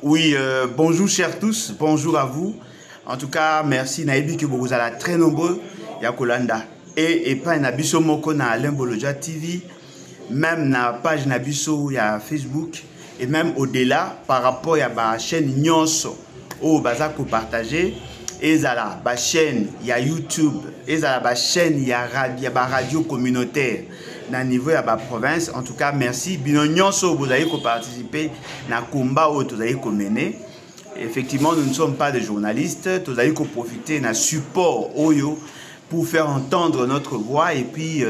Oui, bonjour chers tous, bonjour à vous. En tout cas, merci Naibi que vous êtes très nombreux. Yakolanda. Et pas Nabiso Moko na Alain Bolodja TV, même na page Nabiso ya Facebook, et même au-delà par rapport à la chaîne Nyonso, où bazako partagé, et la chaîne ya YouTube, et la chaîne ya radio communautaire. Na niveau ya ba province, en tout cas merci bino nyonso vous avez participé na combat où vous avez mené. Effectivement, nous ne sommes pas des journalistes, vous avez profité na support oyo pour faire entendre notre voix et puis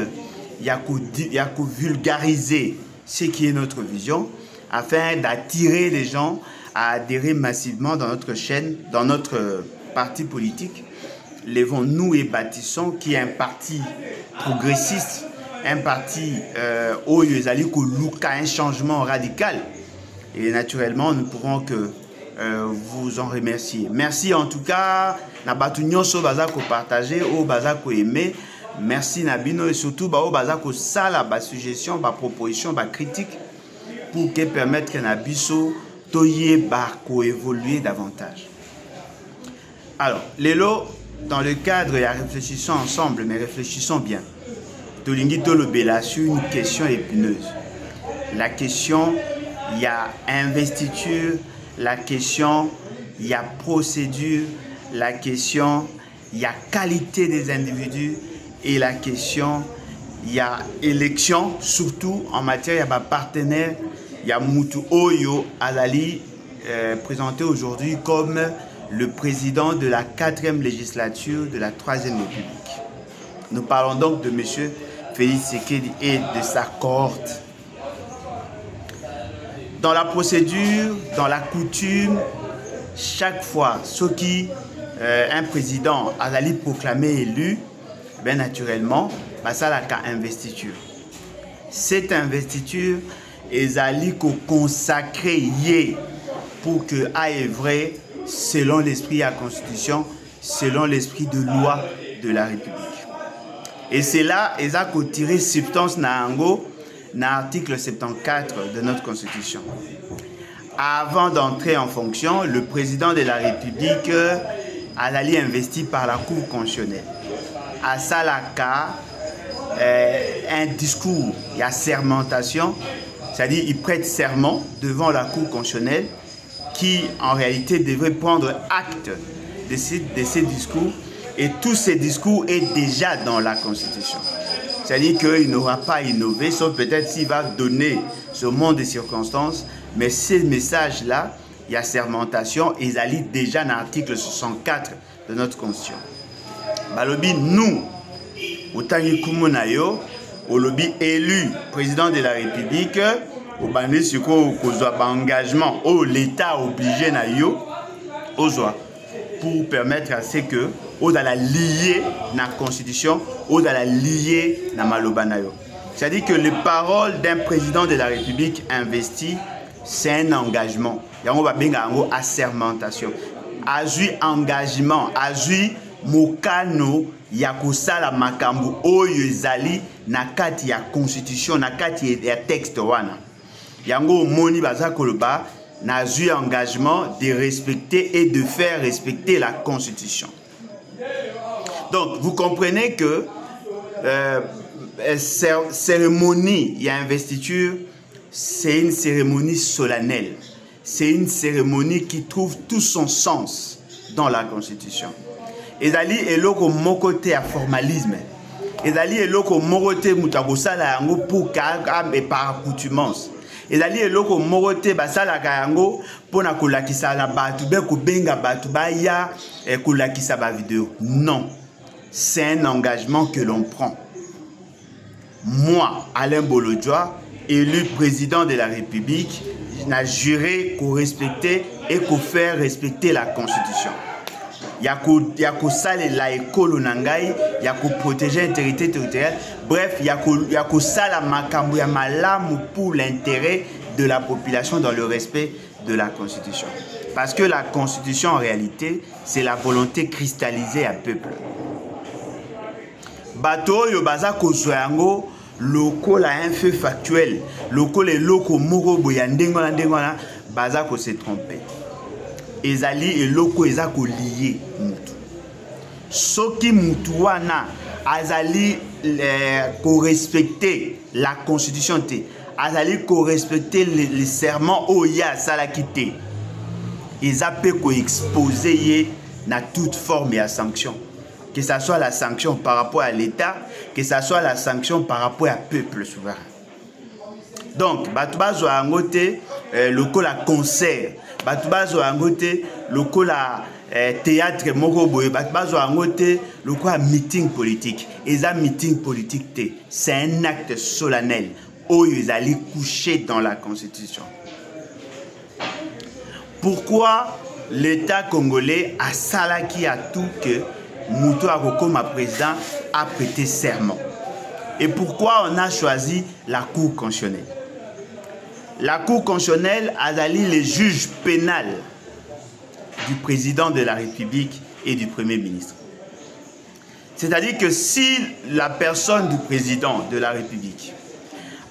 il y a qu'à vulgariser ce qui est notre vision afin d'attirer les gens à adhérer massivement dans notre chaîne, dans notre parti politique. Lèvons-nous et bâtissons qui est un parti progressiste, un parti où il y a un changement radical. Et naturellement, nous pourrons que vous en remercier. Merci en tout cas. Nabatu nyonso bazako partager, au bazako aimer. Merci Nabino et surtout au bazako sala ba suggestion, ba proposition, ba critique pour que permettre que Nabiso toye ba évoluer davantage. Alors, Lélo, dans le cadre, réfléchissons ensemble, mais réfléchissons bien. Tolingi Tolobela sur une question épineuse. La question, il y a investiture, la question, il y a procédure, la question, il y a qualité des individus et la question, il y a élection, surtout en matière, il y a partenaire, il y a Moutou Oyo Azali, présenté aujourd'hui comme le président de la 4e législature de la 3e République. Nous parlons donc de M. Félix Tshisekedi et de sa cohorte. Dans la procédure, dans la coutume, chaque fois, ce qui un président a proclamé élu, bien naturellement, ça la investiture. Cette investiture est consacrée pour que aille vrai selon l'esprit de la Constitution, selon l'esprit de loi de la République. Et c'est là, ils ont tiré substance dans l'article 74 de notre Constitution. Avant d'entrer en fonction, le président de la République a investi par la Cour constitutionnelle. À Salaka, un discours, il y a sermentation, c'est-à-dire il prête serment devant la Cour constitutionnelle qui en réalité devrait prendre acte de ces discours. Et tous ces discours est déjà dans la Constitution. C'est-à-dire qu'il n'aura pas innové, sauf peut-être s'il va donner ce monde de circonstances. Mais ces messages-là, il y a sermentation, et ils allient déjà dans l'article 64 de notre Constitution. Balobi, nous, autant que au lobby élu président de la République, au bandé sur quoi engagement, l'État obligé na yo, pour permettre à ce que on a la lier na constitution, on a la lier na malobanayo. C'est-à-dire que les paroles d'un président de la République investi, c'est un engagement. Et on va bien en assermentation. Azui engagement, azui mokano yakosala makambu oyo ezali na kati ya constitution, na kati ya texte wana. Yango moni baza koloba na azui engagement de respecter et de faire respecter la constitution. Donc, vous comprenez que cérémonie, il y a investiture, c'est une cérémonie solennelle. C'est une cérémonie qui trouve tout son sens dans la Constitution. Ezali eloko mokote à formalisme. Ezali eloko mokote mutabosala yango pour et par accoutumance. Ezali eloko mokote basala yango pona kolakisa na batu be ko benga batu ba ya kolakisa ba vidéo. Non. C'est un engagement que l'on prend. Moi, Alain Bolodja, élu président de la République, j'ai juré qu'on respecter et qu'on faire respecter la Constitution. Il y a qu'au saler la école nangai, il y a qu'au protéger l'intégrité territoriale. Bref, il y a qu'au saler makambu ya malamu pour l'intérêt de la population dans le respect de la Constitution. Parce que la Constitution, en réalité, c'est la volonté cristallisée à peuple. Bateau yo baza kozwango loko la un fait factuel loko les loko moko boya ndengona baza ko se tromper. ezali eloko eza ko lié mutu. Soki mutu wana azali ko respecter la constitution te, azali ko respecter les serments oya salakité. Eza pe ko exposer ye na toute forme ya sanction. Que ça soit la sanction par rapport à l'État, que ça soit la sanction par rapport à peuple souverain. Donc, batubazo a ngote lokola concert, batubazo a ngote lokola théâtre moko boye, batubazo a ngote lokola meeting politique. Eza meeting politique te, c'est un acte solennel oyo ezali couché dans la Constitution. Pourquoi l'État congolais a salaki à tout que Mouto Akokoma président a prêté serment? Et pourquoi on a choisi la Cour constitutionnelle? La Cour constitutionnelle a dali les juges pénals du président de la République et du Premier ministre. C'est-à-dire que si la personne du président de la République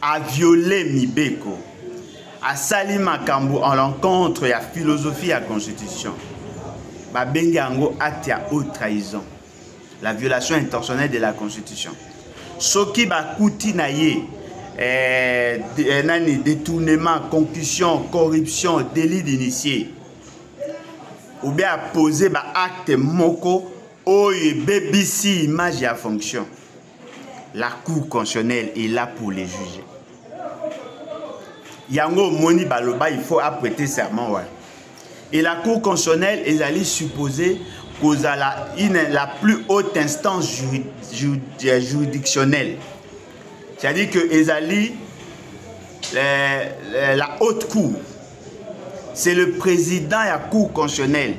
a violé Mibeko, a sali makambo en l'encontre de la philosophie et la Constitution, babengi yango acte ya haute trahison, la violation intentionnelle de la Constitution. Soki bakuti na ye détournement, concussion, corruption, délit d'initié, ou bien poser ba acte moko oye BBC image à fonction, la Cour constitutionnelle est là pour les juger. Yango moni baloba, il faut apprêter serment, ouais. Et la Cour constitutionnelle est allée supposer qu'aux la plus haute instance juridictionnelle. C'est-à-dire que Ezali, la haute cour, c'est le président de la Cour constitutionnelle,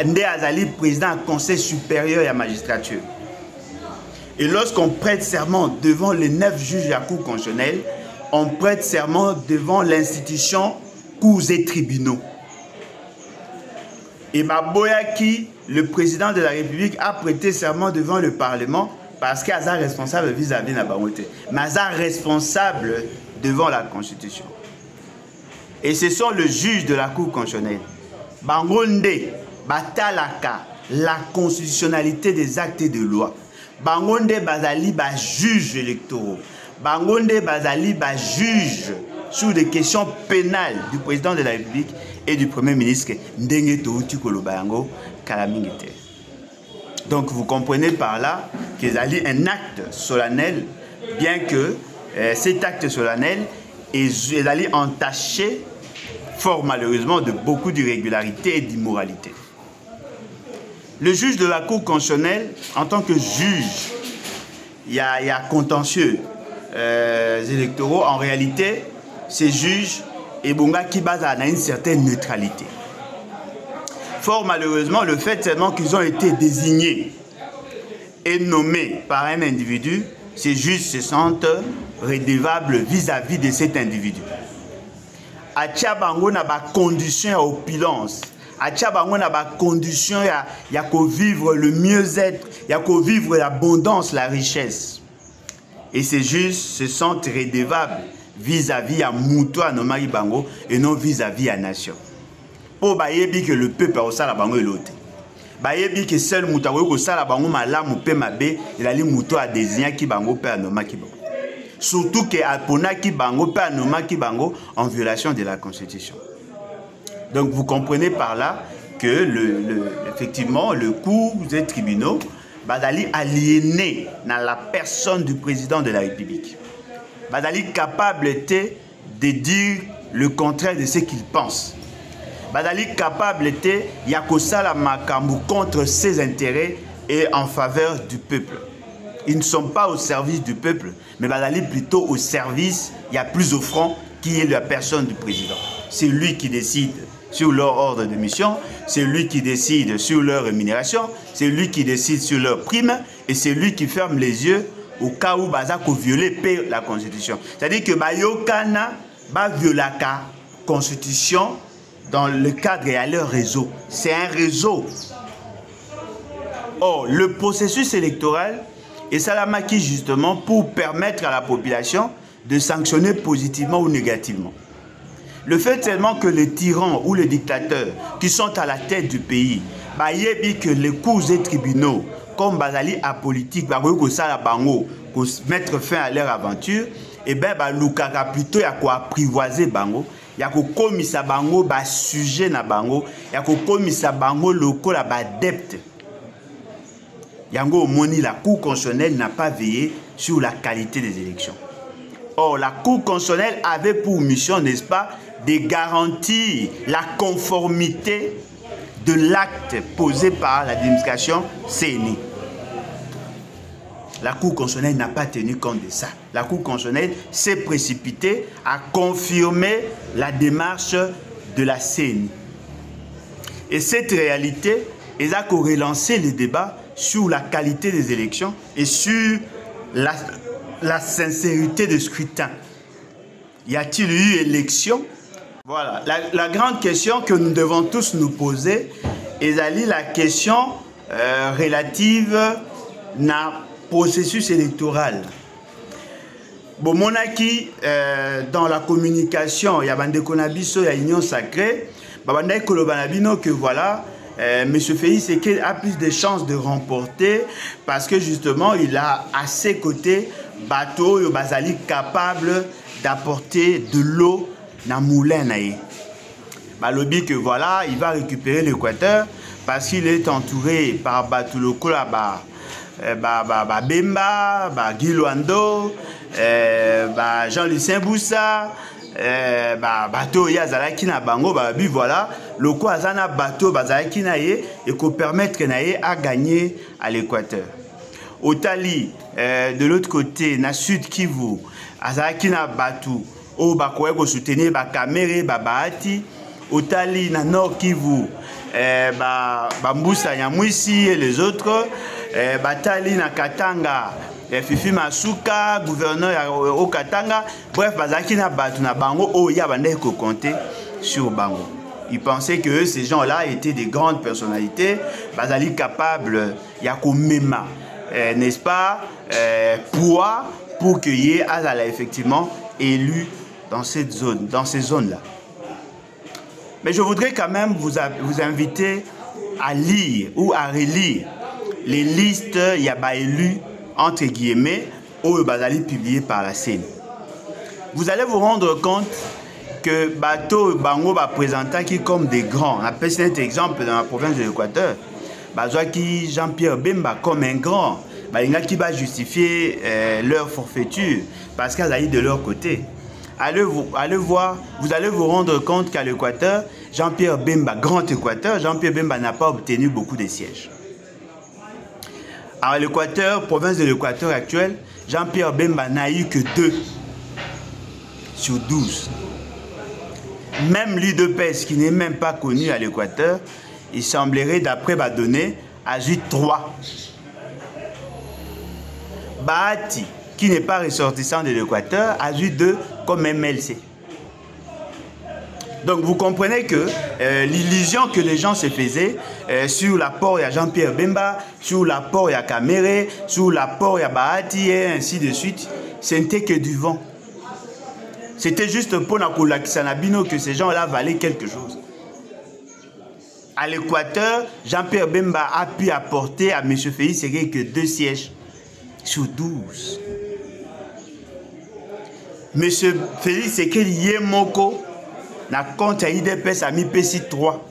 Ndé Azali, président du Conseil supérieur de la magistrature. Et lorsqu'on prête serment devant les 9 juges de la Cour constitutionnelle, on prête serment devant l'institution cours et tribunaux. Et Maboyaki, le président de la République, a prêté serment devant le Parlement parce qu'il est responsable vis-à-vis de la Bangote. Mais il est responsable devant la Constitution. Et ce sont les juges de la Cour constitutionnelle. Bangonde, Batalaka, la constitutionnalité des actes et de loi. Bangonde Bazali, juge électoraux. Bangonde Bazali, juge sur des questions pénales du président de la République et du Premier ministre. Donc vous comprenez par là qu'il y a un acte solennel, bien que cet acte solennel est allé entaché fort malheureusement de beaucoup d'irrégularités et d'immoralité. Le juge de la Cour constitutionnelle, en tant que juge, il y a contentieux électoraux. En réalité, ces juges et Bonga qui basent à une certaine neutralité. Fort malheureusement, le fait seulement qu'ils ont été désignés et nommés par un individu, ces juges se sentent redevables vis-à-vis de cet individu. Atia bango na ba condition à opulence, atia bango na ba condition ya ko vivre le mieux-être, ya ko vivre l'abondance, la richesse. Et ces juges se sentent redevables vis-à-vis à Mouto Anomari Bango et non vis-à-vis à nation. Pour bayebi que le peuple a osala bango elote. Bayebi que seul Mouto a osala bango malamu pe mabe, il a li Mouto a désigné qui bango pe anomaki bango. Surtout que Apona qui bango pe anomaki bango en violation de la Constitution. Donc vous comprenez par là que effectivement le cours des tribunaux Badali aliéné dans la personne du président de la République. Badali capable était de dire le contraire de ce qu'il pense. Badali capable était Yakosala Makambu contre ses intérêts et en faveur du peuple. Ils ne sont pas au service du peuple, mais Badali plutôt au service, il y a plus offrant qui est la personne du président. C'est lui qui décide sur leur ordre de mission, c'est lui qui décide sur leur rémunération, c'est lui qui décide sur leur prime et c'est lui qui ferme les yeux au cas où Bazako violer la Constitution. C'est-à-dire que Bayokana va violer la Constitution dans le cadre et à leur réseau. C'est un réseau. Or, le processus électoral est salamaki justement pour permettre à la population de sanctionner positivement ou négativement. Le fait seulement que les tyrans ou les dictateurs qui sont à la tête du pays, bayebi que les cours et tribunaux, comme bazali apolitique, pour mettre fin à leur aventure, et bien, lukaka plutôt ya ko apprivoiser bango, ya ko komisa bango ba sujet na bango, ya ko komisa bango loko la ba depte. Yango Moni, la Cour constitutionnelle n'a pas veillé sur la qualité des élections. Or, la Cour constitutionnelle avait pour mission, n'est-ce pas, de garantir la conformité de l'acte posé par l'administration CENI. La Cour constitutionnelle n'a pas tenu compte de ça. La Cour constitutionnelle s'est précipitée à confirmer la démarche de la CENI. Et cette réalité, elle a relancé le débat sur la qualité des élections et sur la sincérité du scrutin. Y a-t-il eu élection? Voilà, la grande question que nous devons tous nous poser est la question relative au processus électoral. Bon, monaki dans la communication, il y a bande konabiso, il y a union sacrée, babanda kolobanabino que voilà, M. Félix Sekedi a plus de chances de remporter parce que justement il a à ses côtés bateau bazali capable d'apporter de l'eau dans le moulin. Balobi que voilà, il va récupérer l'Équateur parce qu'il est entouré par Batuloko là-bas. Bemba, Guy Luando, Jean-Lucien Boussa, bateau yazalaki na bango babi voilà loko azana bateau bazalaki na ye et ko permettre naye à gagner à l'Équateur. Otali de l'autre côté na Sud Kivu azalaki na bateau o bakoye ko soutenir ba Kamere ba Bahati. Otali na Nord Kivu Bambusa Nyamwisi et les autres Batali na Katanga Fifi Masuka, gouverneur au Katanga, bref, bazaki na batu na bango, oh ya bande ko compter sur bango. Ils pensaient que ces gens-là étaient des grandes personnalités, bazali capables ya ko mema, n'est-ce pas, pour que yé azala effectivement élu dans cette zone, dans ces zones-là. Mais je voudrais quand même vous inviter à lire ou à relire les listes yaba élus entre guillemets, au bazali publié par la CENI. Vous allez vous rendre compte que Bateau Bango va présenter qui comme des grands. On appelle cet exemple dans la province de l'Équateur. Bazouaki Jean-Pierre Bemba comme un grand. Il y a qui va justifier leur forfaiture parce qu'elle a eu de leur côté. Allez voir, vous allez vous rendre compte qu'à l'Équateur, Jean-Pierre Bemba, grand Équateur, Jean-Pierre Bemba n'a pas obtenu beaucoup de sièges. À l'Équateur, province de l'Équateur actuelle, Jean-Pierre Bemba n'a eu que 2 sur 12. Même l'UDPS, qui n'est même pas connu à l'Équateur, il semblerait, d'après ma donnée, a eu 3. Bahati, qui n'est pas ressortissant de l'Équateur, a eu 2 comme MLC. Donc vous comprenez que l'illusion que les gens se faisaient sur l'apport il y a Jean-Pierre Bemba, sur l'apport il y a Kamere, sur l'apport il y a Bahati et ainsi de suite, ce n'était que du vent. C'était juste pour Nakulakisanabino que ces gens-là valaient quelque chose. À l'Équateur, Jean-Pierre Bemba a pu apporter à M. Félix Sekedi que 2 sièges sur 12. M. Félix Sekedi Yemoko na compte à IDPS a mis PC 3.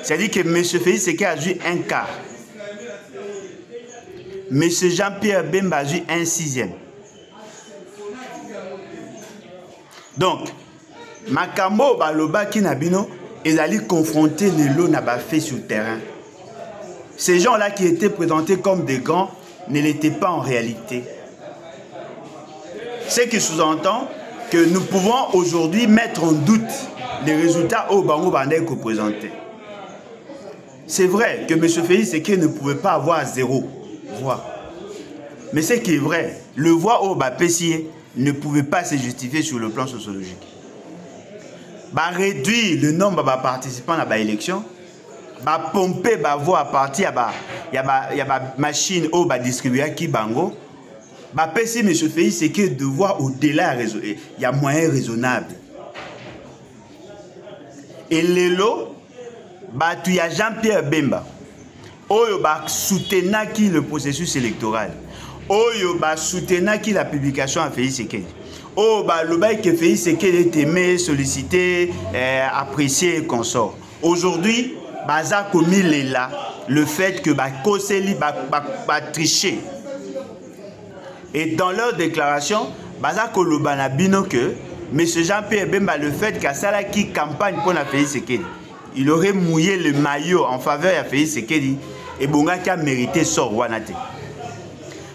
C'est-à-dire que M. Félix Sekedi a joué 1 quart. M. Jean-Pierre Bemba a joué 1/6. Donc, Makambo Baloba Kinabino, ils allaient confronter les lots n'a pas fait sur le terrain. Ces gens-là qui étaient présentés comme des grands ne l'étaient pas en réalité. Ce qui sous-entend que nous pouvons aujourd'hui mettre en doute les résultats au Bango Bandé que présenté. C'est vrai que M. Félix Sekedi ne pouvait pas avoir 0 voix. Mais ce qui est vrai, le voix au Bapessier ne pouvait pas se justifier sur le plan sociologique. Réduire le nombre de participants à l'élection, pomper la voix à partir de la machine au distribuer qui Bango. Si M. Félix Sekedi de voir au-delà, il y a moyen raisonnable Et lelo, il y a Jean-Pierre Bemba. Oyo ba soutenaki le processus électoral. Oyo ba soutenaki la publication à Félix Sekedi. Oyo ba lobai que Félix Sekedi est aimé, sollicité, apprécié et consort. Aujourd'hui, baza commis là le fait que ba koseli ba tricher. Et dans leur déclaration, baza koloba na bino que M. Jean-Pierre Bemba le fait qu'à Salaki campagne pour la Félix Sekedi, il aurait mouillé le maillot en faveur de Félix Sekedi. Et Bonga qui a mérité sort Wanate.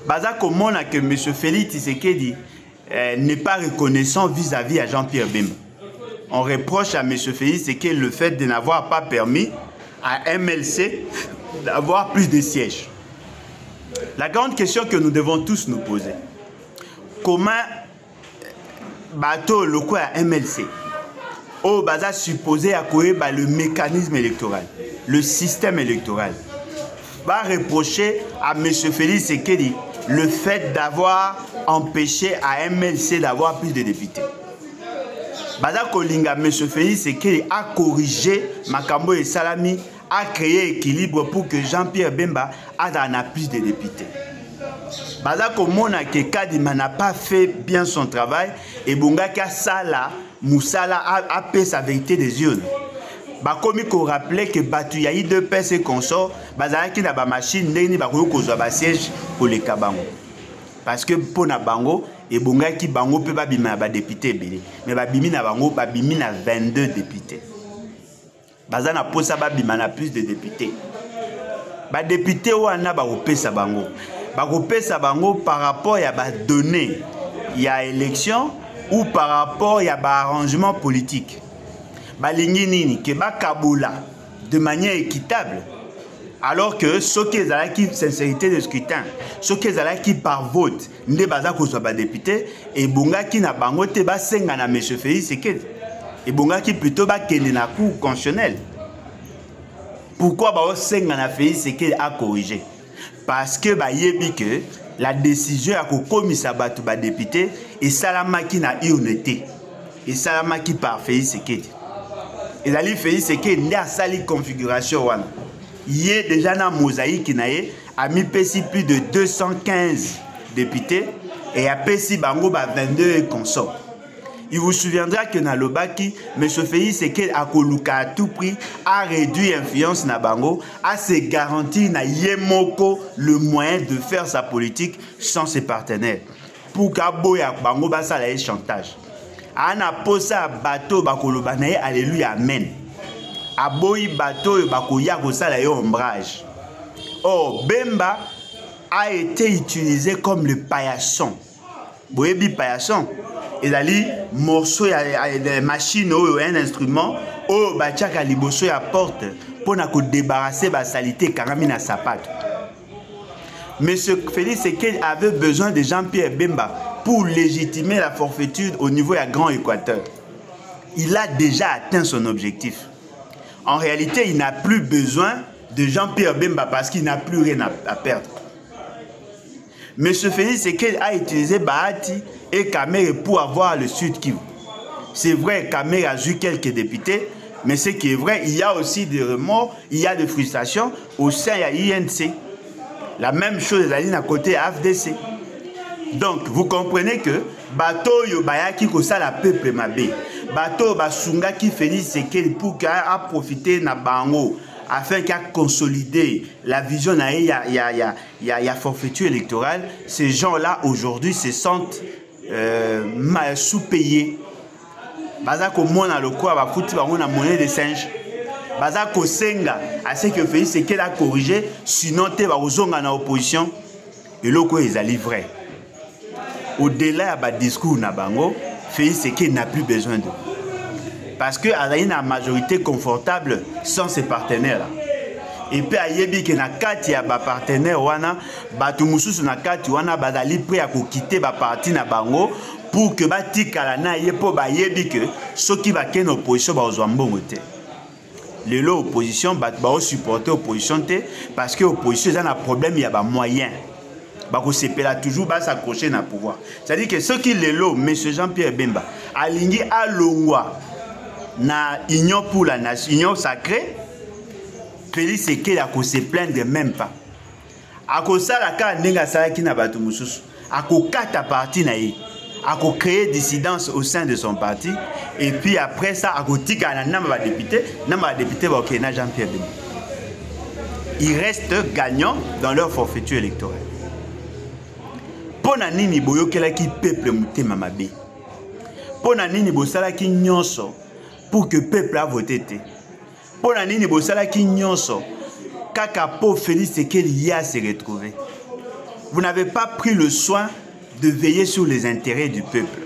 Baza comment que M. Félix Tshisekedi n'est pas reconnaissant vis-à-vis à Jean-Pierre Bemba. On reproche à M. Félix Tshisekedi le fait de n'avoir pas permis à MLC d'avoir plus de sièges. La grande question que nous devons tous nous poser, comment bateau le quoi à MLC au baza supposé à quoi le mécanisme électoral, le système électoral, va reprocher à M. Félix Tshisekedi le fait d'avoir empêché à MLC d'avoir plus de députés. Baza Kolinga, M. Félix Tshisekedi a corrigé Makambo et Salami, a créé équilibre pour que Jean-Pierre Bemba ait plus de députés. Baza Komona que Kadima n'a pas fait bien son travail et Bonga Sala Moussala a fait sa vérité des yeux. Comme il faut rappeler que il y a eu deux personnes consorts, qui na ba machine ndeni ba ko kozwa ba siège pour les kabango. Parce que pour na bango et bonga ki bango peut ba bima ba député belé. Mais ba bimi na bango ba bimi na 22 députés. Baza na posa ba bima na plus de députés. Ba député wana ba kopesa bango. Ba kopesa bango par rapport ya ba données ya élection ou par rapport ya ba arrangement politique. Balingi nini que ba kaboula de manière équitable alors que ceux qui ont qui sincérité de scrutin ceux qui ont qui par vote ne baza ko so ba député et bonga qui na bango te ba senga na M. Félix Tshisekedi et bonga qui plutôt ba kende na cour constitutionnelle. Pourquoi ba senga na Félix Tshisekedi a corrigé? Parce que ba yebi que la décision a ko komisa batu ba député et salama qui na honnêteté et salama qui par Félix Tshisekedi. Et là, Félix Tshisekedi n'est à sali configuration. Il y a déjà dans mosaïque qui a mis plus de 215 députés et a pesi bango 22 consorts. Il vous souviendra que dans le Baki, M. Félix Tshisekedi a koluka à tout prix, a réduit l'influence na bango, a se garanti na yemoko le moyen de faire sa politique sans ses partenaires. Pour qu'aboya bango basa la chantage. Ana posa bateau bakoloba na ye alléluia amen. Aboyi bateau bakoya kosala yo ombrage. Oh, Bemba a été utilisé comme le paillasson. Boyebi paillasson. Et ali morceau ya des machines ou un instrument oh bachaka liboso ya porte pour na ko débarrasser ba salité karami na sapato. Monsieur Félix Tshisekedi avait besoin de Jean-Pierre Bemba pour légitimer la forfaiture au niveau du Grand Équateur. Il a déjà atteint son objectif. En réalité, il n'a plus besoin de Jean-Pierre Bemba parce qu'il n'a plus rien à perdre. M. Félix Tshisekedi a utilisé Bahati et Kamere pour avoir le Sud Kivu. C'est vrai, Kamere a eu quelques députés, mais ce qui est vrai, il y a aussi des remords, il y a des frustrations au sein de l'INC. La même chose à côté AFDC. Donc, vous comprenez que bateau yo bayaki ko sala peuple mabe. Bateau basunga qui Félix Tshisekedi pour qu'il a profité na bango afin qu'il a consolidé la vision na ya forfaiture électorale. Ces gens-là aujourd'hui se sentent sous-payés. Baza ko mona lokwa ba futi bango na monnaie de singe. Baza ko senga à ce que Félix Tshisekedi a corrigé sinon te ba ozonga na opposition et loko ezali vrai. Au-delà du discours na bango, Félix Tshisekedi n'a plus besoin d'eux. Parce qu'il y a une majorité confortable sans ses partenaires. Et puis, il y a des partenaires, qui sont prêts à quitter les partis na bango pour que les ceux qui sont en opposition soient en l'opposition va supporter l'opposition parce que l'opposition a un problème, il y a des moyens. Bakosepela toujours s'accrocher dans le pouvoir. C'est-à-dire que ceux qui le lot, M. Jean-Pierre Bemba, aligné à Longwa, na union pour la nation, union sacrée, Félix Tshisekedi a se plaindre même pas. A kosala ka ndenga salaki na bato mususu, a kokata parti na ye, a créer dissidence au sein de son parti, et puis après ça a kotika na namba député ba okena Jean-Pierre Bemba. Ils restent gagnants dans leur forfaiture électorale. Pona nini boyokelaki peuple mutema mabe. Pona nini bosalaki nyonso pour que peuple a voté te. Pona nini bosalaki nyonso kaka po Félix Tshisekedi ya se retrouver. Vous n'avez pas pris le soin de veiller sur les intérêts du peuple.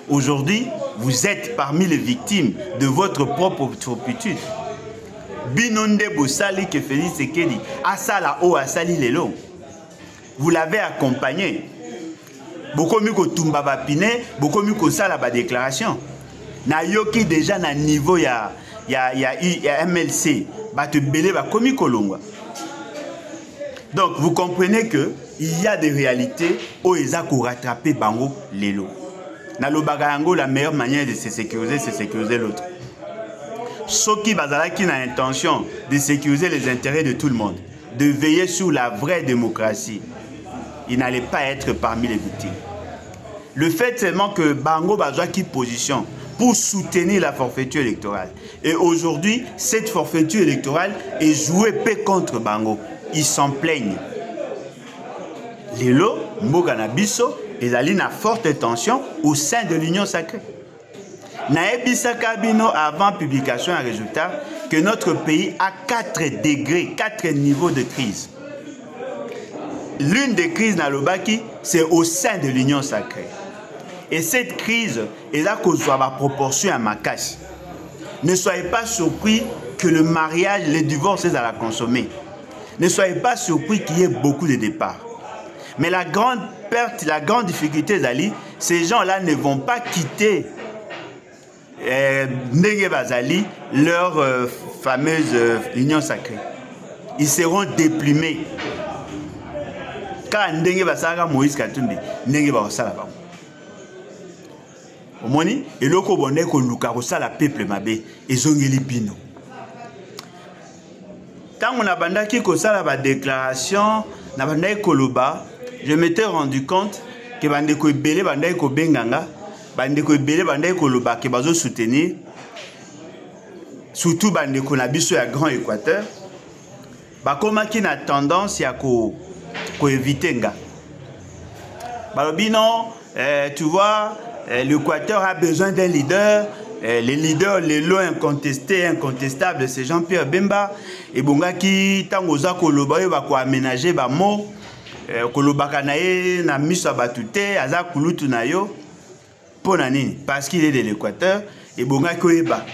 Aujourd'hui, vous êtes parmi les victimes de votre propre turpitude. Binonde Bosali que Félix Tshisekedi asala o asali lelo. Vous l'avez accompagné. Beaucoup mieux que Tumba Bapine, beaucoup mieux que ça la déclaration. Na yoki déjà na niveau ya MLC, ba te belé ba komi kolongwa. Donc vous comprenez que il y a des réalités où ils ont rattrapé bango lelo. Na lo bagayango la meilleure manière de se sécuriser, c'est sécuriser l'autre. Ceux qui ont l'intention de sécuriser les intérêts de tout le monde, de veiller sur la vraie démocratie, ils n'allaient pas être parmi les victimes. Le fait seulement que Bango Bazwa qui position pour soutenir la forfaiture électorale. Et aujourd'hui, cette forfaiture électorale est jouée paix contre Bango. Ils s'en plaignent. Lelo, Mbogana Bisso, ils allaient à forte tension au sein de l'Union sacrée. Naebisa Kabino avant publication un résultat que notre pays a 4 degrés, 4 niveaux de crise. L'une des crises Nalobaki, c'est au sein de l'Union sacrée. Et cette crise est là qu'on soit à proportion à ma casse. Ne soyez pas surpris que le mariage, les divorces, à la consommer. Ne soyez pas surpris qu'il y ait beaucoup de départs. Mais la grande perte, la grande difficulté, Zali, ces gens-là ne vont pas quitter Ndenge Bazali, leur fameuse union sacrée. Ils seront déplumer. Car Ndenge Bazara Moïse Katumbi, Ndenge Bazala. Au moni, et loko bonne ko luka ko sala peuple mabe ezongeli bino. Tant on a bandaki ko sala ba déclaration na bandai koloba, je m'étais rendu compte que bande ko belé bandai ko benganga, bande ko belé bandai koloba ke bazo soutenir. Surtout bande ko na biso ya Grand Équateur. Ba komaki na tendance ya ko éviter nga. Balobino, tu vois, l'Équateur a besoin d'un leader. Les leaders, les lots incontestés, incontestables, c'est Jean-Pierre Bemba. Et Bongaki, Tangoza Koloba, il va aménager ba mot. Koloba Kanae, na miso batute, Aza Kulutu Nayo. Ponani, parce qu'il est de l'Équateur. Et Bongaki Eba.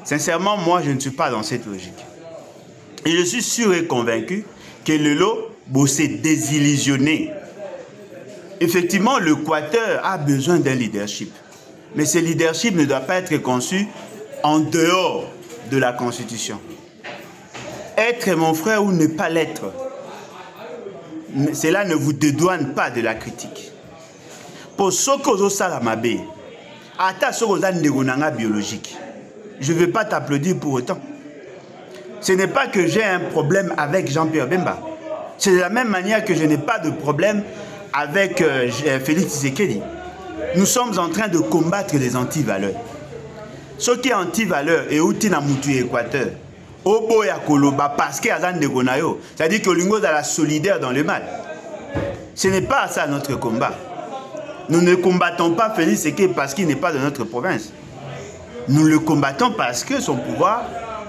Sincèrement, moi, je ne suis pas dans cette logique. Et je suis sûr et convaincu que le lot s'est désillusionné. Effectivement, l'Équateur a besoin d'un leadership. Mais ce leadership ne doit pas être conçu en dehors de la Constitution. Être mon frère ou ne pas l'être, cela ne vous dédouane pas de la critique. Pour ce que vous avez biologique, je ne vais pas t'applaudir pour autant. Ce n'est pas que j'ai un problème avec Jean-Pierre Bemba. C'est de la même manière que je n'ai pas de problème avec Félix Tshisekedi. Nous sommes en train de combattre les anti-valeurs. Ce qui est anti-valeurs et outil na mutu Équateur, Obo ya Koloba parce qu'il y a un Gonayo, c'est-à-dire que l'Ingo est la solidaire dans le mal. Ce n'est pas ça notre combat. Nous ne combattons pas Félix Tshisekedi parce qu'il n'est pas de notre province. Nous le combattons parce que son pouvoir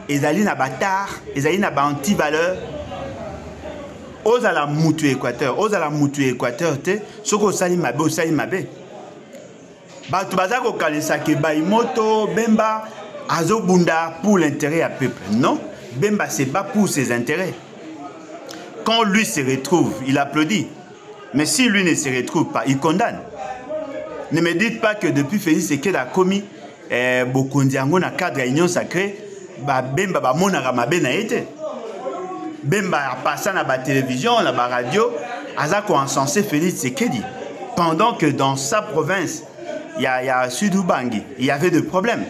est allé na bâtard, est allé na anti-valeurs. Ose à la mutu Équateur, ose à la mutu Équateur, ce qu'on sali mabe, sali mabe. Batu bazako kalisa ke Baimoto Bemba azo bunda pour l'intérêt à peuple. Non, Bemba se bat pour ses intérêts. Quand lui se retrouve, il applaudit. Mais si lui ne se retrouve pas, il condamne. Ne me dites pas que depuis Félix Tshisekedi a commis Bokondiango na cadre union sacrée, Bemba ba mona ramabe na été. Bemba a passé na ba télévision, na ba radio, azako encensé Félix Tshisekedi. Pendant que dans sa province, il y a Sud-Ubangi, il y avait des problèmes.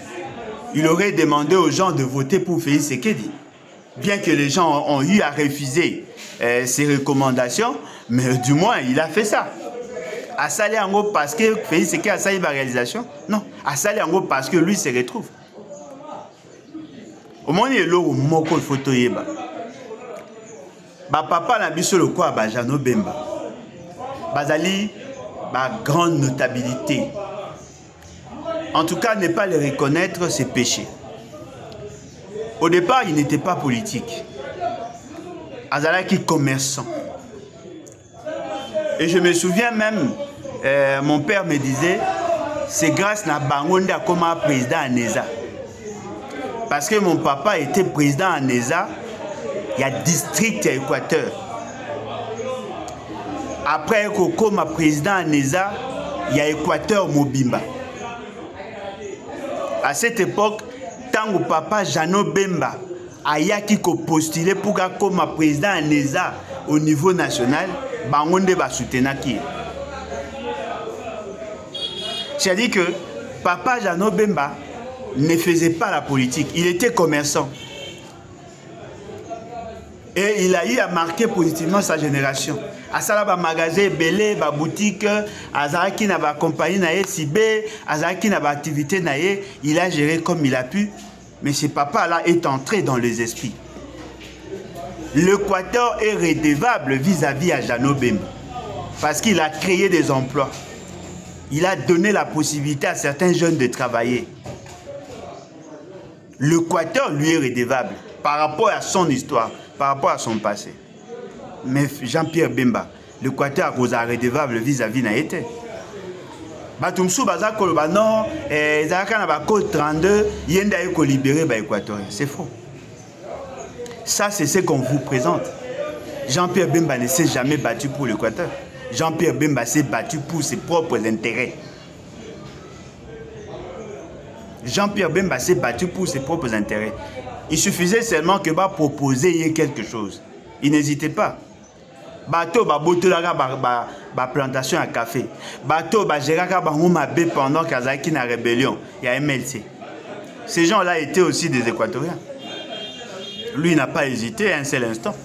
il aurait demandé aux gens de voter pour Félix Tshisekedi. Bien que les gens ont eu à refuser ses recommandations, mais du moins, il a fait ça. A salé en gros parce que Félix Tshisekedi a salé la réalisation? Non. A salé en gros parce que lui se retrouve. Au moins, il y a l'eau moko il faut toyeba. Ba papa na biso le quoi ba Jano Bemba. Bazali ba grande notabilité. En tout cas, ne pas le reconnaître, c'est péché. Au départ, il n'était pas politique. Azalaki commerçant. Et je me souviens même, mon père me disait, c'est grâce à Bangonda comme président à Neza. Parce que mon papa était président à Neza, il y a district à Équateur. Après, comme président à Neza, il y a Équateur Mobimba. À cette époque, tant que papa Jano Bemba ayaki ko postulé pour comme président à Neza au niveau national, Bangonde va soutenir qui. C'est-à-dire que papa Jano Bemba ne faisait pas la politique, il était commerçant. Et il a eu à marquer positivement sa génération. À ça, ba magasin belé, ba boutique, azaki na ba compagnie naé Sibé, azaki na ba activité naé, il a géré comme il a pu. Mais ce papa-là est entré dans les esprits. L'Équateur est redevable vis-à-vis à Jano Bemba. Parce qu'il a créé des emplois. Il a donné la possibilité à certains jeunes de travailler. L'Équateur, lui, est redevable par rapport à son histoire, par rapport à son passé. Mais Jean-Pierre Bemba, l'Équateur a causé redevable vis-à-vis n'a été. Batumsou baza koloba non, ezaka na ba code 32, yenda eko libérer ba équatorien. C'est faux. Ça c'est ce qu'on vous présente. Jean-Pierre Bemba ne s'est jamais battu pour l'Équateur. Jean-Pierre Bemba s'est battu pour ses propres intérêts. Jean-Pierre Bemba s'est battu pour ses propres intérêts. Il suffisait seulement que va proposer quelque chose. Il n'hésitait pas. Bateau ba botolaka ba plantation à café. Bateau ba géraka ba ngomabé pendant qu'Azaki na rébellion. Il y a MLC. Ces gens-là étaient aussi des Équatoriens. Lui n'a pas hésité un seul instant.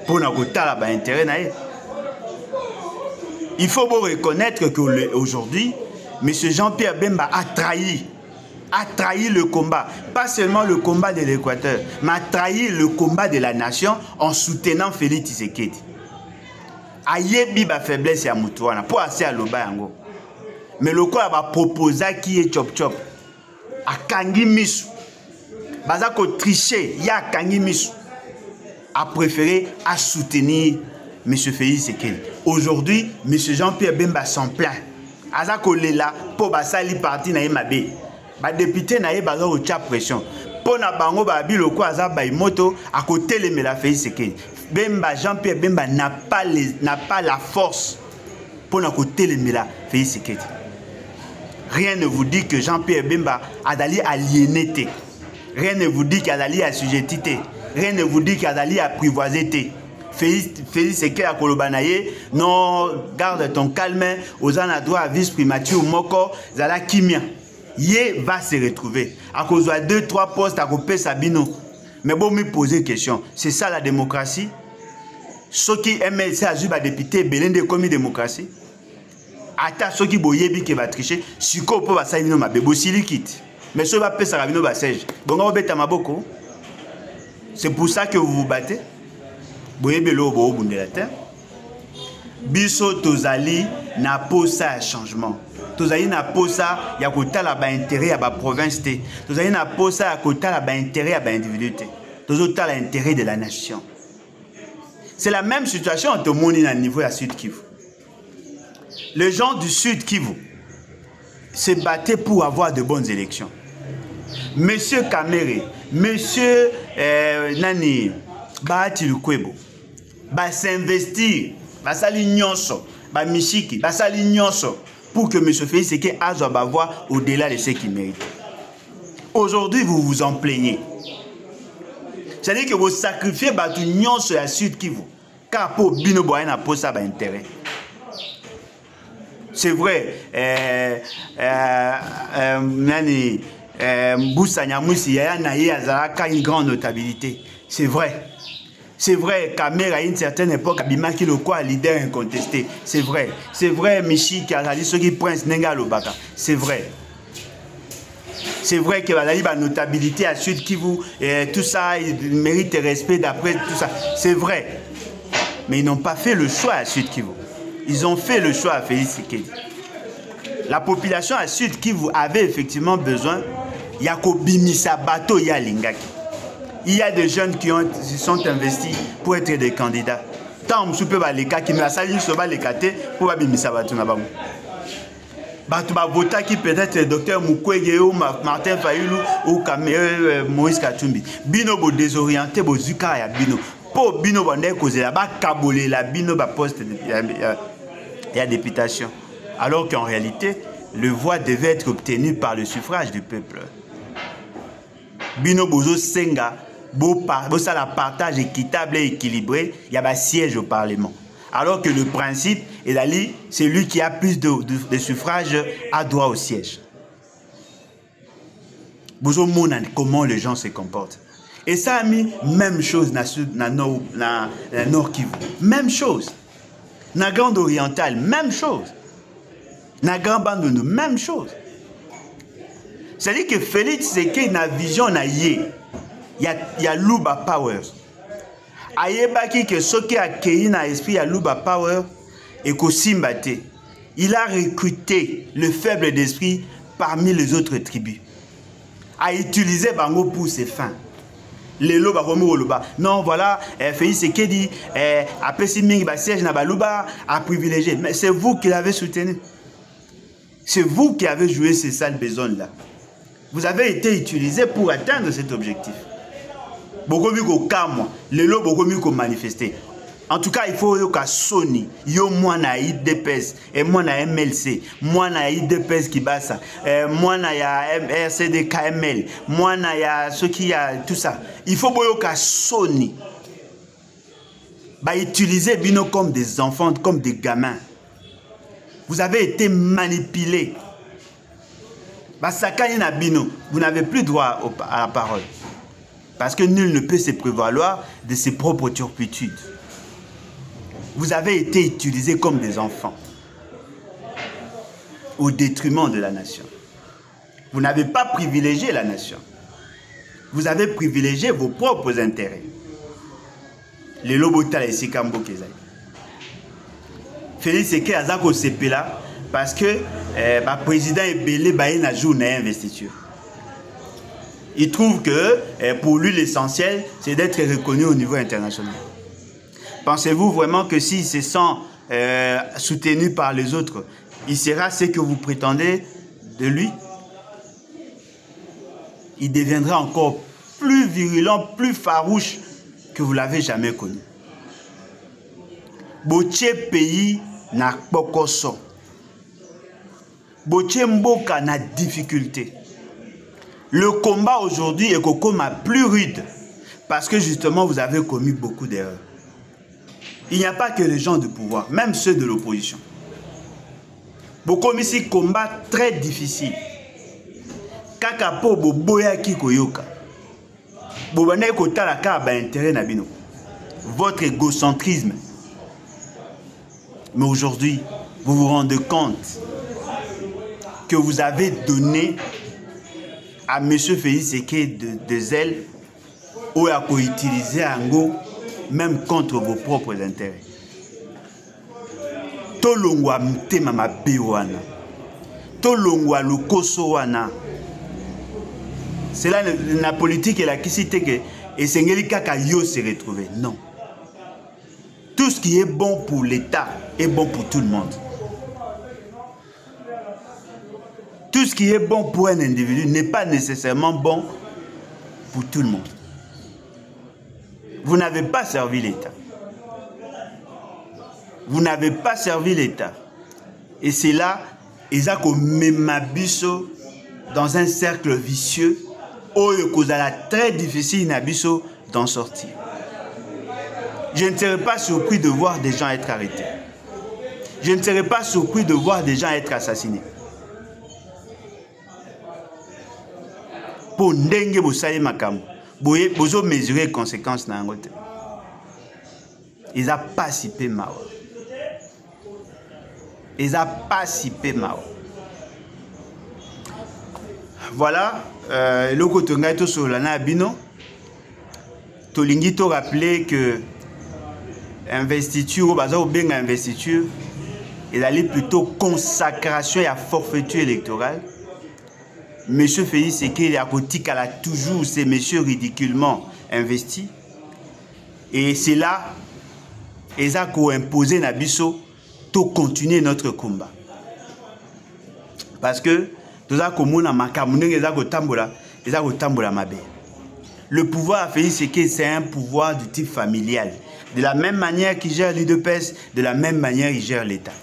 Pour n'avoir ba intérêt naé. Il faut vous reconnaître qu'aujourd'hui, M. Jean-Pierre Bemba a trahi le combat, pas seulement le combat de l'Équateur, mais a trahi le combat de la nation en soutenant Félix Tshisekedi. Ayebi ba faiblesse ya mutuana pour assez à loba yango. Mais le quoi va proposer qui est chop chop. A kangi misu. Baza ko tricher, ya kangi misu. A préféré à soutenir M. Félix Tshisekedi. Aujourd'hui, M. Jean-Pierre Bemba s'en plaint. Aza ko lela po basali parti na yemabe. Ba député na ye baza au tcha pression. Pona bango ba biloko aza ba moto à côté les mela Félix Tshisekedi. Bemba Jean-Pierre Bemba n'a pas la force pour na côté les mela Félix Tshisekedi. Rien ne vous dit que Jean-Pierre Bemba a dali aliéné. Rien ne vous dit qu'il a dali assujetti. Rien ne vous dit qu'il a dali apprivoisé. Félix Tshisekedi a kolobanaye non garde ton calme aux an droit à vice primature moko zala kimia. Yé va se retrouver. À cause de 2-3 postes à couper Sabino. Mais bon, me poser question. C'est ça la démocratie? Ceux qui MLC a eu député Belén de commis démocratie. Ata ceux qui boyebi qui va tricher. Si qu'on peut passer une ma bébo si liquide. Mais ceux qui va passer Sabino bassage. Bon, on va bêter ma boko. C'est pour ça que vous vous battez. Boyebi lo bo bunde la terre. Biso tozali n'a pas ça changement. Tozali na posa ya kotala ba intérêt ya ba province té. Tozali na posa ya kotala ba intérêt ya ba individu té. Tozotala l'intérêt de la nation. C'est la même situation entre moni à niveau à Sud Kivu. Les gens du Sud Kivu se battaient pour avoir de bonnes élections. Monsieur Kamere, monsieur Nani Bahati Lukwebo, va s'investir, va sali nyonso, va mishiki, va sali nyonso. Pour que M. Félix Tshisekedi va voir au-delà de ce qu'il mérite. Aujourd'hui, vous vous en plaignez. C'est-à-dire que vous sacrifiez l'union sur la Sud Kivu. Car pour Bino Boyen n'a pas ça d'intérêt. C'est vrai. Mboussa Nyamousi Yaya Azaraka une grande notabilité. C'est vrai. C'est vrai, Kamer à une certaine époque, Abimaki le quoi, leader incontesté. C'est vrai. C'est vrai, Michi qui a dit ce qui prince Nenga Lobaka. C'est vrai. C'est vrai que la notabilité à Sud Kivu, tout ça, il mérite respect d'après tout ça. C'est vrai. Mais ils n'ont pas fait le choix à Sud Kivu. Ils ont fait le choix à Félix Tshisekedi. La population à Sud Kivu avait effectivement besoin. Il y a Kobimisa Bato, il y a Lingaki. Il y a des jeunes qui sont investis pour être des candidats. Tant que je les cas qui me salissent sur les catés pour Bimisa Bato. Batouba Vota qui peut-être le docteur Mukwege ou Martin Fayulu ou Moïse Katumbi. Bino bo désorienté bo zuka ya bino. Po bino bande cause la ba kabolé la bino ba poste il y a députation. Alors qu'en réalité, le voix devait être obtenu par le suffrage du peuple. Bino bozo senga bo ça la partage équitable et équilibré, il y a un siège au Parlement. Alors que le principe est d'aller, c'est lui qui a plus de suffrages a droit au siège. Bozo mona comment les gens se comportent. Et ça a mis même chose na Nord Kivu, même chose. Na Grande Orientale, même chose. Na Grand Bandundu, même chose. C'est-à-dire que Félix Tshisekedi na vision na yé. Il y a Luba Power. Ayebaki que ce qui a accueilli na esprit à Luba Power et Kosimbate. Il a recruté le faible d'esprit parmi les autres tribus. A utilisé Bango pour ses fins. Les Loba Romuoluba. Non, voilà, Félix Tshisekedi a pessimé le siège na Baluba a privilégié. Mais c'est vous qui l'avez soutenu. C'est vous qui avez joué ces sales besognes-là. Vous avez été utilisé pour atteindre cet objectif. Beaucoup mieux qu'au Kamwa, les lots beaucoup mieux qu'au manifester. En tout cas, il faut que Sony, yo moi na IDPS, et moi na MLC, moi na IDPS qui bat ça, moi na ya RCD KML, moi na ya ce qui a tout ça. Il faut que Sony, bah utiliser bino comme des enfants, comme des gamins. Vous avez été manipulés. Bah sakani na bino, vous n'avez plus droit à la parole. Parce que nul ne peut se prévaloir de ses propres turpitudes. Vous avez été utilisés comme des enfants, au détriment de la nation. Vous n'avez pas privilégié la nation. Vous avez privilégié vos propres intérêts. Les Lobota et Sikambo Kezai. Félix Tshisekedi Azako Sepela parce que le président est belé na journée investiture. Il trouve que pour lui l'essentiel c'est d'être reconnu au niveau international. Pensez-vous vraiment que s'il se sent soutenu par les autres, il sera ce que vous prétendez de lui? Il deviendra encore plus virulent, plus farouche que vous l'avez jamais connu. Boche pays na pokoso. Boche mboka na difficulté. Le combat aujourd'hui est comme plus rude parce que justement vous avez commis beaucoup d'erreurs. Il n'y a pas que les gens de pouvoir, même ceux de l'opposition. Vous commettez un combat très difficile. Kakapo boboya kikoyoka. Bobane kotala ka ba intérêt na bino. Votre égocentrisme. Mais aujourd'hui, vous vous rendez compte que vous avez donné à M. Félix Tshisekedi de zèle ou à utiliser Ango même contre vos propres intérêts. Tolongwa mtema mabe wana. Tolongwa lukoso wana. C'est là la politique et la kisite que et sengeli kaka yo se retrouver. Non. Tout ce qui est bon pour l'État est bon pour tout le monde. Tout ce qui est bon pour un individu n'est pas nécessairement bon pour tout le monde. Vous n'avez pas servi l'État. Vous n'avez pas servi l'État. Et c'est là, ils ont mis Mabiso dans un cercle vicieux où il est très difficile d'en sortir. Je ne serais pas surpris de voir des gens être arrêtés. je ne serais pas surpris de voir des gens être assassinés. Pour ndenge bosali makambo, bozo mesurer les conséquences na ngote. Ils a pas si peu mao. Ils a pas si peu mao. Voilà, le côté ngaito sur la nabino. Tolingi to rappeler que investiture, baza ou bien investiture, il allait plutôt consacration et à forfaiture électorale. Monsieur Félix Sekedi elle a toujours ces messieurs ridiculement investis. Et c'est là, ils ont imposé Nabiso de continuer notre combat. Parce que tout ça comme on a makamune, ils ont tambola mabe. Le pouvoir à Félix Sekedi, c'est un pouvoir de type familial. De la même manière qu'il gère l'UDPS, de la même manière il gère l'État.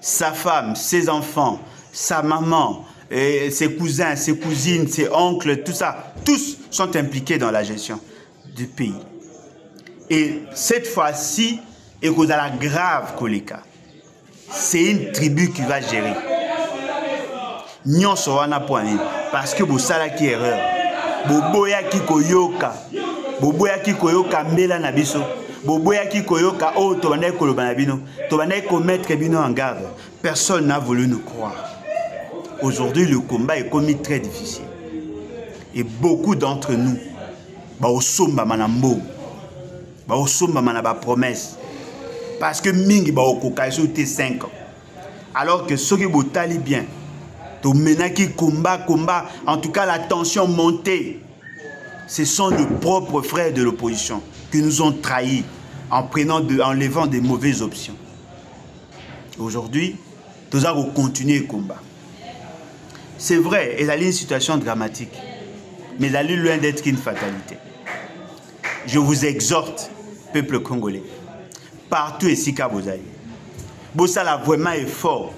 Sa femme, ses enfants, sa maman, ses cousins, ses cousines, ses oncles, tout ça, tous sont impliqués dans la gestion du pays. Et cette fois-ci, et vous a la grave colika. C'est une tribu qui va gérer. Nyon soana point parce que vous savez qui erreur. Boboya ki koyoka. Boboya ki koyoka mbela na biso. Boboya ki koyoka oh tobane koloba na bino. Tobane ko mettre bino en garde. Personne n'a voulu nous croire. Aujourd'hui, le combat est commis très difficile. Et beaucoup d'entre nous, bah au somba manambo, bah au somba manaba promesse. Parce que mingi ba au kokaïso te 5 ans. Alors que ceux qui botali bien, to menaki combat, en tout cas la tension montée. Ce sont nos propres frères de l'opposition qui nous ont trahis en enlevant des mauvaises options. Aujourd'hui, nous allons continuer le combat. C'est vrai, il y a une situation dramatique, mais elle est loin d'être une fatalité. Je vous exhorte, peuple congolais, partout ici qu'à vous allez. Bossala vraiment effort,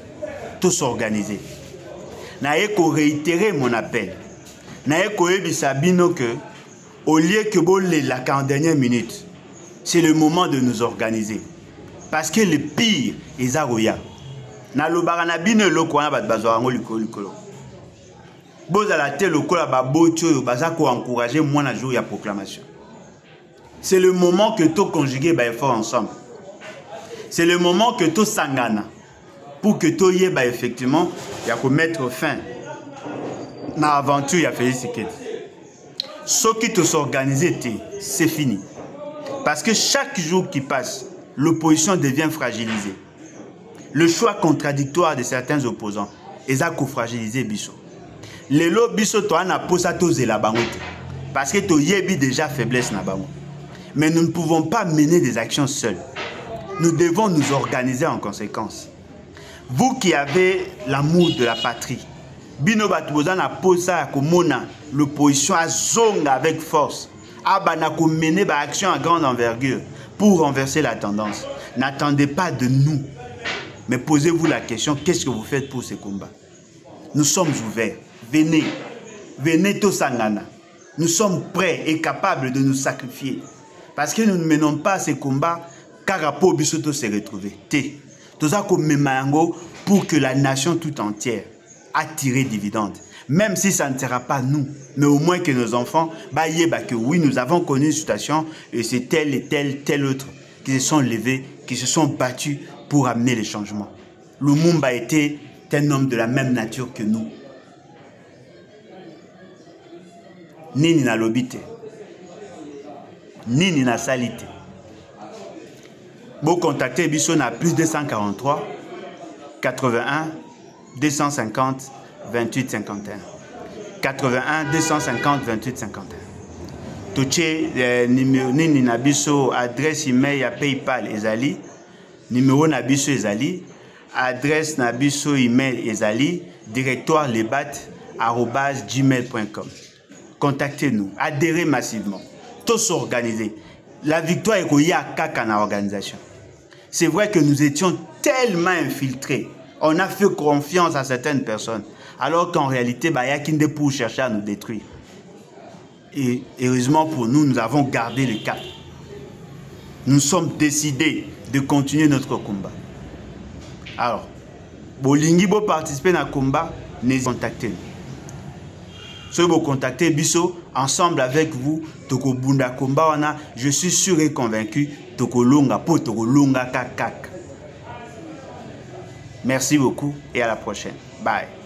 tous s'organiser. Naye ko réitérer mon appel. Naye ko ebisabino que au lieu que bolé la 40 dernière minute, c'est le moment de nous organiser. Parce que le pire est Zaroya. Na lo baranabine lo ko na bat bazorango likolo. Bozala te lokola ba bocho bazako encourager moi na jour ya proclamation. C'est le moment que tout conjuguer ba effort ensemble. C'est le moment que tout sangana pour que tout y ba effectivement ya ko mettre fin na aventure ya Félix Sekedi. Ce qui te s'organiser c'est fini. Parce que chaque jour qui passe, l'opposition devient fragilisée. Le choix contradictoire de certains opposants est à fragilisé biso. Les lots biso to ana posa to zela bango parce que to yebi déjà faiblesse na bango. Mais nous ne pouvons pas mener des actions seuls. Nous devons nous organiser en conséquence. Vous qui avez l'amour de la patrie, bino batuboza na posa komona l'opposition a zonga avec force. Abana ko mener ba action à grande envergure pour renverser la tendance. N'attendez pas de nous. Mais posez-vous la question, qu'est-ce que vous faites pour ces combats? Nous sommes ouverts. Venez. Venez tous sangana. Nous sommes prêts et capables de nous sacrifier. Parce que nous ne menons pas ces combats car pour Bisoto se retrouver. Tout ça comme Memango pour que la nation tout entière a tiré dividende. Même si ça ne sera pas nous, mais au moins que nos enfants, que oui, nous avons connu une situation et c'est tel et tel autre qui se sont levés, qui se sont battus pour amener les changements. Lumumba était un homme de la même nature que nous. Nini na lobite, Nini na salite. Vous contactez Bisson à plus 243 81 250 28 51. 81 250 28 51. Touché numéro Nini na biso adresse email à PayPal ezali. Numéro Nabiso Ezali, adresse Nabiso email Ezali, directoire lebat@gmail.com. Contactez-nous, adhérez massivement, tous s'organiser. La victoire est qu'il y a kaka dans l'organisation. C'est vrai que nous étions tellement infiltrés, on a fait confiance à certaines personnes, alors qu'en réalité, il y a qui pour chercher à nous détruire. Et heureusement pour nous, nous avons gardé le cap. Nous sommes décidés de continuer notre combat. Alors, bolingi bo participer na combat, n'hésitez contacter. Si vous contactez Bisso, ensemble avec vous, toko bunda combat wana, je suis sûr et convaincu, toko longa po toko longa kakak. Merci beaucoup et à la prochaine. Bye.